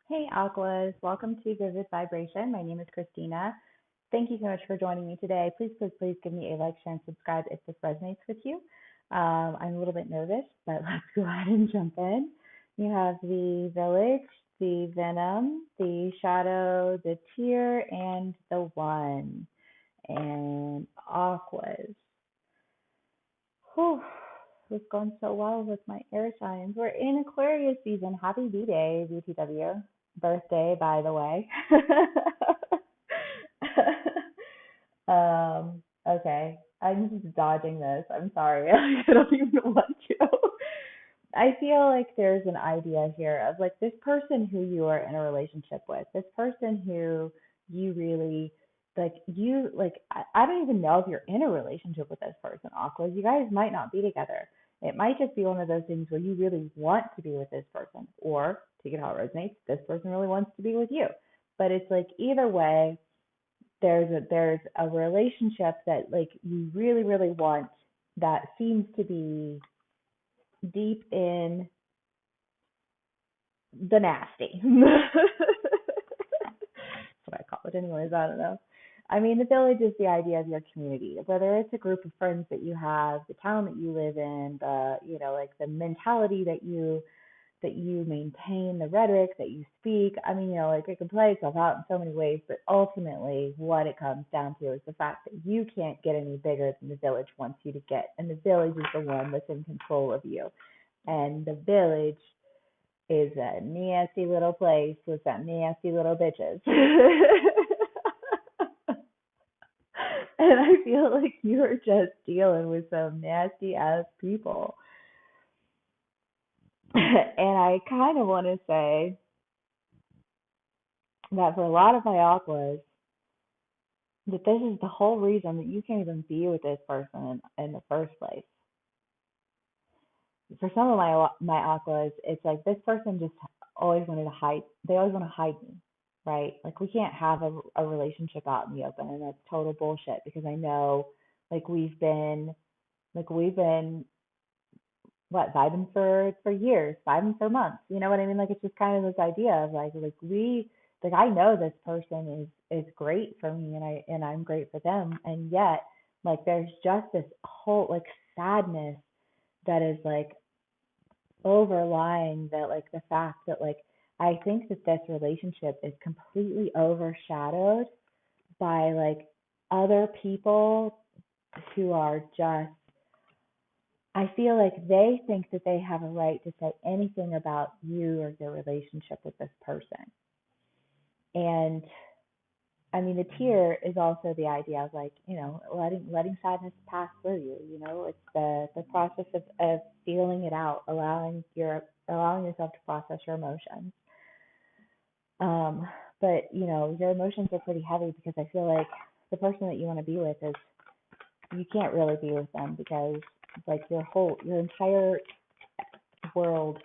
Hey, Aquas. Welcome to Vivid Vibration. My name is Christina. Thank you so much for joining me today. Please give me a like, share, and subscribe if this resonates with you. I'm a little bit nervous, but let's go ahead and jump in. You have the Village, the Venom, the Shadow, the Tear, and the One. And Aquas. Whew, it's going so well with my air signs. We're in Aquarius season. Happy B-Day, BTW. Birthday, by the way. Okay. I'm just dodging this. I'm sorry. I don't even want to. I feel like there's an idea here of like this person who you are in a relationship with, this person who you really I don't even know if you're in a relationship with this person, Aqua. You guys might not be together. It might just be one of those things where you really want to be with this person, or take it how it resonates, this person really wants to be with you. But it's like either way, there's a relationship that like you really, really want that seems to be deep in the nasty. That's what I call it, anyways. I don't know. I mean, the village is the idea of your community, whether it's a group of friends that you have, the town that you live in, like the mentality that you maintain, the rhetoric that you speak. I mean, like it can play itself out in so many ways, but ultimately, what it comes down to is the fact that you can't get any bigger than the village wants you to get, and the village is the one that's in control of you, and the village is a nasty little place with some nasty little bitches. And I feel like you're just dealing with some nasty ass people. And I kind of want to say that for a lot of my aquas, that this is the whole reason that you can't even be with this person in the first place. For some of my aquas, it's like this person just always wanted to hide. They always want to hide me, right? Like we can't have a relationship out in the open, and that's total bullshit because I know, like we've been what vibing for years, vibing for months. You know what I mean? Like it's just kind of this idea of like I know this person is great for me, and I'm great for them, and yet like there's just this whole like sadness that is like overlying that like the fact that like I think that this relationship is completely overshadowed by like other people who are just I feel like they think that they have a right to say anything about you or your relationship with this person. And I mean, the tear is also the idea of like, letting sadness pass through you. It's the process of feeling it out, allowing yourself to process your emotions. Um, but your emotions are pretty heavy because I feel like the person that you want to be with is you can't really be with them because like your entire world.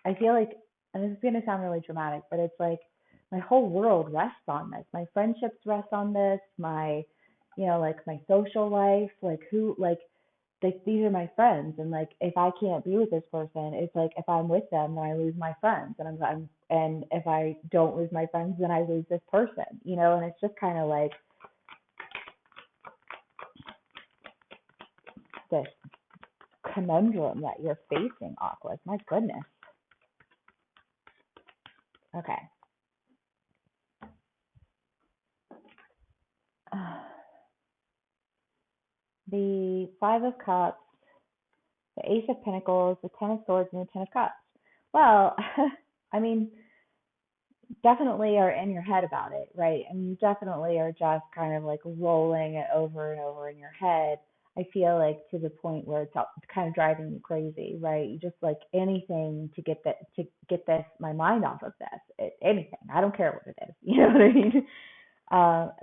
I feel like, and this is gonna sound really dramatic, but it's like my whole world rests on this. My friendships rest on this. Like my social life, like these are my friends, and like if I can't be with this person, it's like if I'm with them, then I lose my friends, and if I don't lose my friends, then I lose this person, and it's just kind of like this conundrum that you're facing, Aqua. My goodness. Okay. The Five of Cups, the Ace of Pentacles, the Ten of Swords, and the Ten of Cups. Well, I mean, definitely are in your head about it, right? I mean, you definitely are just kind of like rolling it over and over in your head. I feel like to the point where it's kind of driving you crazy, right? You just like anything to get my mind off of this. Anything. I don't care what it is. You know what I mean?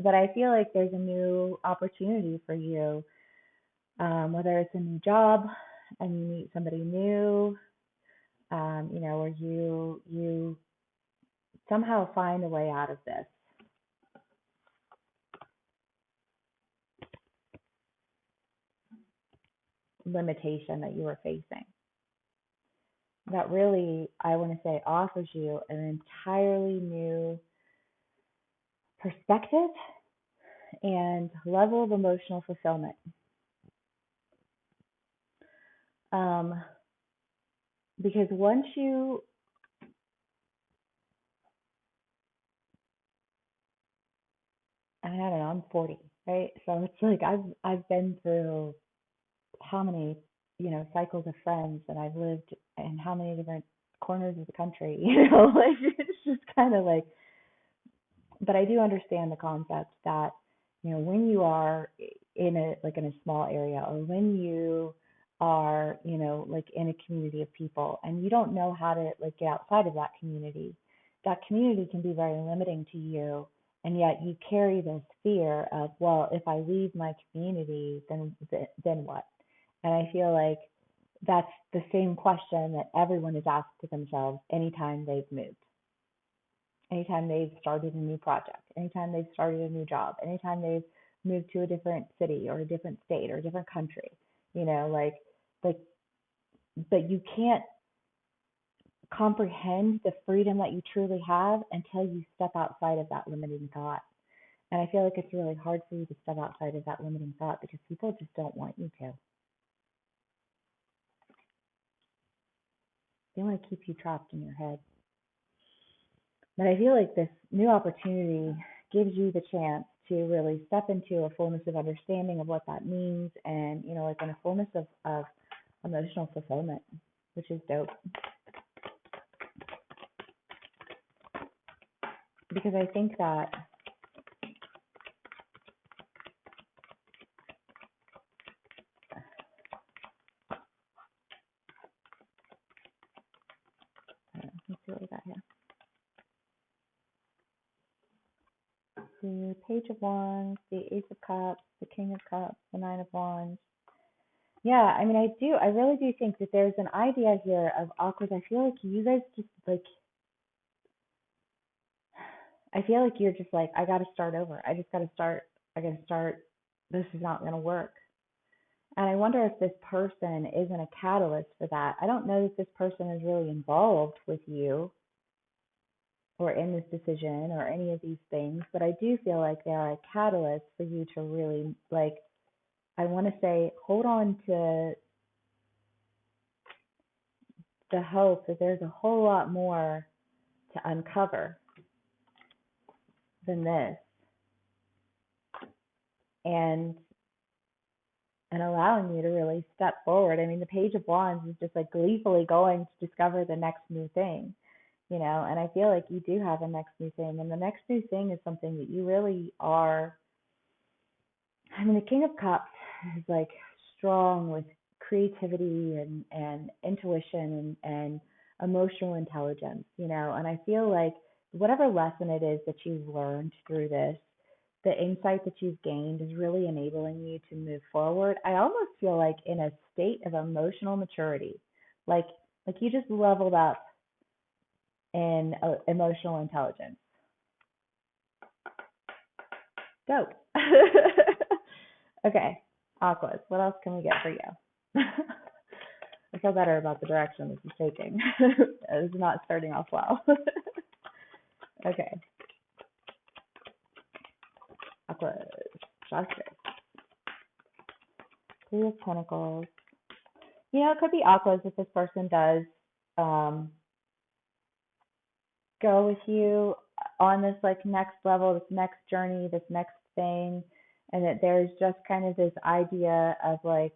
But I feel like there's a new opportunity for you, whether it's a new job and you meet somebody new, or you somehow find a way out of this limitation that you were facing. that really, I want to say, offers you an entirely new perspective and level of emotional fulfillment. Um, because once you, I mean, I don't know, I'm 40, right? So it's like I've been through how many, cycles of friends, and I've lived in how many different corners of the country, like it's just kind of like, but I do understand the concept that, when you are in a small area, or when you are, like in a community of people, and you don't know how to like get outside of that community can be very limiting to you. And yet you carry this fear of, well, if I leave my community, then what? And I feel like that's the same question that everyone has asked to themselves anytime they've moved, anytime they've started a new project, anytime they've started a new job, anytime they've moved to a different city or a different state or a different country, like, but you can't comprehend the freedom that you truly have until you step outside of that limiting thought. And I feel like it's really hard for you to step outside of that limiting thought because people just don't want you to. They want to keep you trapped in your head. But I feel like this new opportunity gives you the chance to really step into a fullness of understanding of what that means, and, like in a fullness of emotional fulfillment, which is dope. Because I think that let's see what we got here. The Page of Wands, the Ace of Cups, the King of Cups, the Nine of Wands. Yeah, I mean, I really do think that there's an idea here of awkward. I feel like you guys just like, I feel like you're just like, I got to start over. I just got to start. I got to start. This is not going to work. And I wonder if this person isn't a catalyst for that. I don't know that this person is really involved with you or in this decision or any of these things, but I do feel like they are a catalyst for you to really, like, I want to say, hold on to the hope that there's a whole lot more to uncover than this, and allowing you to really step forward. I mean, the Page of Wands is just like gleefully going to discover the next new thing, and I feel like you do have a next new thing, and the next new thing is something that you really are. I mean, the King of Cups is like strong with creativity and intuition and emotional intelligence, and I feel like whatever lesson it is that you've learned through this, the insight that you've gained is really enabling you to move forward. I almost feel like in a state of emotional maturity, like you just leveled up in emotional intelligence. Dope. Okay, Aquas, what else can we get for you? I feel better about the direction this is taking. It's not starting off well. Okay. Aquas, Justice. Three of Pentacles. It could be Aquas if this person does go with you on this like next level, this next journey, this next thing, and that there's just kind of this idea of like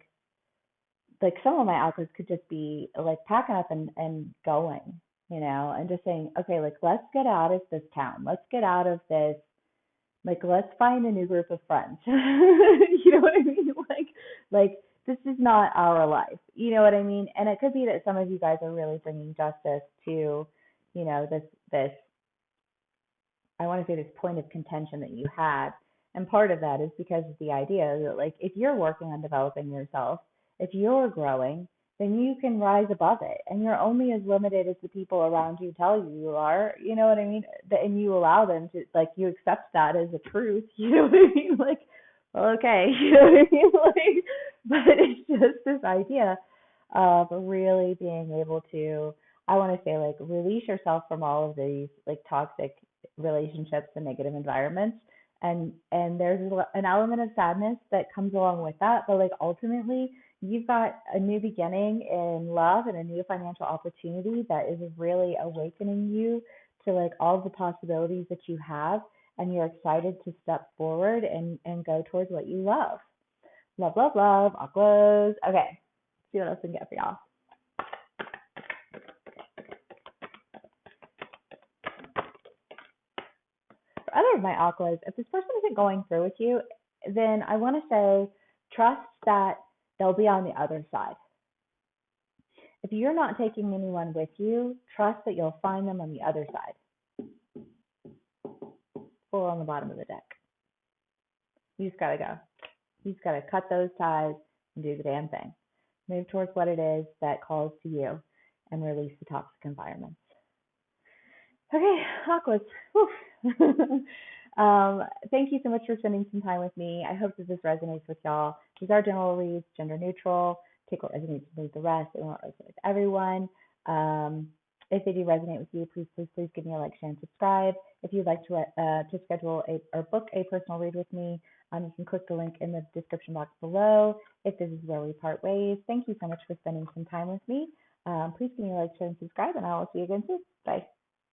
some of my Aquas could just be like packing up and going, and just saying, okay, like let's get out of this town, let's get out of this, like let's find a new group of friends. You know what I mean? Like this is not our life. You know what I mean? And it could be that some of you guys are really bringing justice to, this, I want to say, this point of contention that you had. And part of that is because of the idea that, like, if you're working on developing yourself, if you're growing, then you can rise above it. And you're only as limited as the people around you tell you you are. You know what I mean? And you allow them to, like, you accept that as a truth. You know what I mean? Like, well, okay. You know what I mean? Like, but it's just this idea of really being able to, I want to say, like, release yourself from all of these like toxic relationships and negative environments. And there's an element of sadness that comes along with that, but like ultimately you've got a new beginning in love and a new financial opportunity that is really awakening you to like all the possibilities that you have, and you're excited to step forward and go towards what you love. Love, love, love, aquas. Okay, see what else we can get for y'all. For other of my aquas, if this person isn't going through with you, then I want to say trust that they'll be on the other side. If you're not taking anyone with you, trust that you'll find them on the other side or on the bottom of the deck. You just gotta go. You just gotta cut those ties and do the damn thing. Move towards what it is that calls to you and release the toxic environments. Okay, awkward. Thank you so much for spending some time with me. I hope that this resonates with y'all. These are general reads, gender neutral. Take what resonates, leave the rest. It won't resonate with everyone. If they do resonate with you, please give me a like, share, and subscribe. If you'd like to schedule or book a personal read with me, you can click the link in the description box below. If this is where we part ways, thank you so much for spending some time with me. Please give me a like, share, and subscribe, and I will see you again soon. Bye.